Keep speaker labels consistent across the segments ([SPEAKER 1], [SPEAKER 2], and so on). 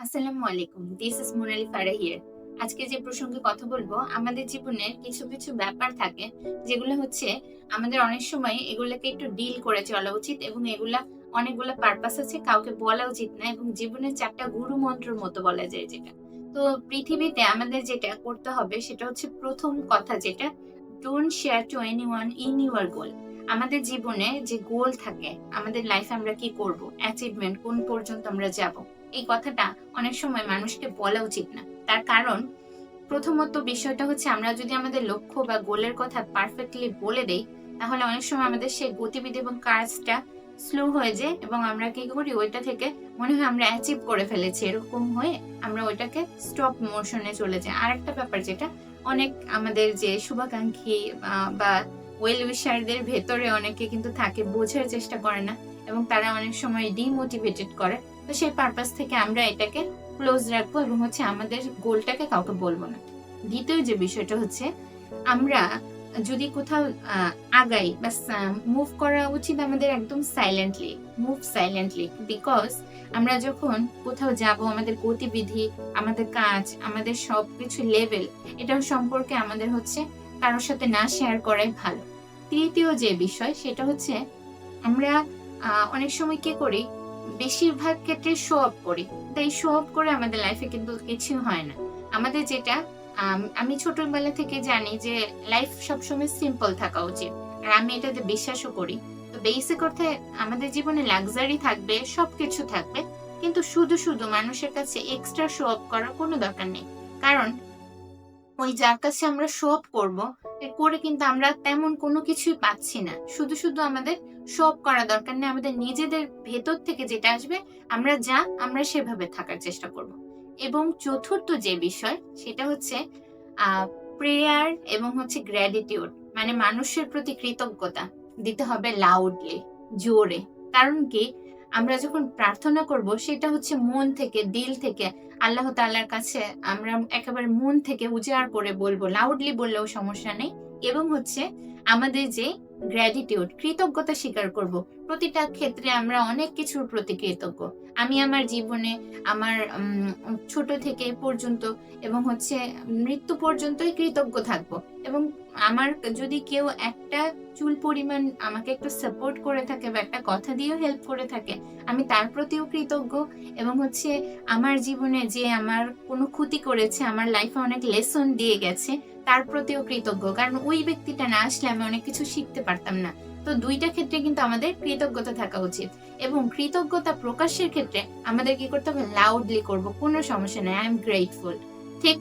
[SPEAKER 1] আসসালামু আলাইকুম। This is Monali Farah here. আজকে যে প্রসঙ্গে কথা বলবো, আমাদের জীবনের কিছু, কিছু ব্যাপার থাকে যেগুলো হচ্ছে আমাদের অনেক সময় এগুলাকে একটু ডিল করে চলা উচিত এবং এগুলা অনেকগুলা পারপাস আছে, কাউকে বলা উচিত না এবং জীবনের ৪ টা গুরু মন্ত্রর মতো বলা যায় যেটা। তো পৃথিবীতে আমাদের যেটা করতে হবে সেটা হচ্ছে ১ম কথা যেটা, don't share two anyone in your goal. আমাদের জীবনে যে গোল থাকে, আমাদের লাইফে আমরা কি করব, অ্যাচিভমেন্ট কোন পর্যন্ত আমরা যাব, এই কথাটা অনেক সময় মানুষকে বলা উচিত না। তার কারণ প্রথমত বিষয়টা হচ্ছে আমরা যদি আমাদের লক্ষ্য বা গোলের কথা পারফেক্টলি বলে দেই, তাহলে অনেক সময় আমাদের সেই গতিবিধি এবং কাজটা স্লো হয়ে যায় এবং আমরা কি করি ওইটা থেকে মনে হয় আমরা অ্যাচিভ করে ফেলেছি, এরকম হয়ে আমরা ওইটাকে স্টপ মোশনে চলে যাই। আরেকটা ব্যাপার যেটা, অনেক আমাদের যে শুভাকাঙ্ক্ষী বা ওয়েল উইশারদের ভেতরে অনেকে কিন্তু থাকে, বোঝার চেষ্টা করে না এবং তারা অনেক সময় ডিমোটিভেটেড করে। তো সেই পারপাস থেকে আমরা এটাকে ক্লোজ রাখবো এবং হচ্ছে আমাদের গোলটাকে কাউকে বলবো না। দ্বিতীয় যে বিষয়টা হচ্ছে, আমরা যদি কোথাও আগাই বা মুভ করা উচিত আমাদের একদম সাইলেন্টলি, মুভ সাইলেন্টলি। বিকজ আমরা যখন কোথাও যাব, আমাদের গতিবিধি, আমাদের কাজ, আমাদের সবকিছু লেভেল, এটার সম্পর্কে আমাদের হচ্ছে কারোর সাথে না শেয়ার করাই ভালো। তৃতীয় যে বিষয় সেটা হচ্ছে, আমরা অনেক সময় কি করি, বেশিরভাগ ক্ষেত্রে শো অফ করি। তাই শো অফ করে আমাদের লাইফে কিন্তু কিছু হয় না। আমাদের যেটা, আমি ছোটবেলা থেকে জানি যে লাইফ সবসময় সিম্পল থাকা উচিত। আর আমি এটাতে বিশ্বাসও করি। তো বেসিক অর্থে আমাদের জীবনে লাক্সারি থাকবে, সবকিছু থাকবে। কিন্তু শুধু, শুধু মানুষের কাছে এক্সট্রা শো অফ করার কোনো দরকার নেই। কারণ ওই যার কাছে আমরা শো অফ করবো, করে কিন্তু আমরা তেমন কোনো কিছুই পাচ্ছি না। শুধু, শুধু আমাদের শো অফ করা দরকার নেই। আমাদের নিজেদের ভেতর থেকে যেটা আসবে, আমরা সেভাবে থাকার চেষ্টা করব। এবং চতুর্থ যে বিষয় সেটা হচ্ছে আ প্রেয়ার এবং হচ্ছে গ্র্যাটিটিউড। মানে মানুষের প্রতি কৃতজ্ঞতা দিতে হবে লাউডলি, জোরে। কারণ কি? আমরা যখন প্রার্থনা করব সেটা হচ্ছে মন থেকে, দিল থেকে আল্লাহ তাআলার কাছে আমরা একেবারে মন থেকে উজাড় করে বলবো, লাউডলি বললেও সমস্যা নেই। এবং হচ্ছে আমাদের যে গ্র্যাটিটিউড, কৃতজ্ঞতা স্বীকার করব। প্রতিটা ক্ষেত্রে আমরা অনেক কিছুর প্রতি কৃতজ্ঞ। আমি আমার জীবনে আমার ছোট থেকে এ পর্যন্ত এবং হচ্ছে মৃত্যু পর্যন্তই কৃতজ্ঞ থাকবো। এবং আমার যদি কেউ একটা চুল পরিমাণ আমাকে একটু সাপোর্ট করে থাকে বা একটা কথা দিয়েও হেল্প করে থাকে, আমি তার প্রতিও কৃতজ্ঞ। এবং হচ্ছে আমার জীবনে যে আমার কোনো ক্ষতি করেছে, আমার লাইফে অনেক লেসন দিয়ে গেছে, তার প্রতিও কৃতজ্ঞ। কারণ ওই ব্যক্তিটা না আসলে আমি অনেক কিছু শিখতে পারতাম না। তো ২ টা ক্ষেত্রে কিন্তু আমাদের কৃতজ্ঞতা থাকা উচিত। এবং কৃতজ্ঞতা প্রকাশের ক্ষেত্রে আমাদের কি করতে হবে? লাউডলি করব। কোনো সমস্যা নাই। I am grateful. ঠিক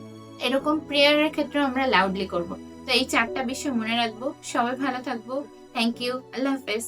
[SPEAKER 1] এরকম প্রেয়ারের ক্ষেত্রেও আমরা লাউডলি করব। তো এই ৪ টা বিষয় মনে রাখবো। সবাই ভালো থাকবো। Thank you. আল্লাহ হাফেজ।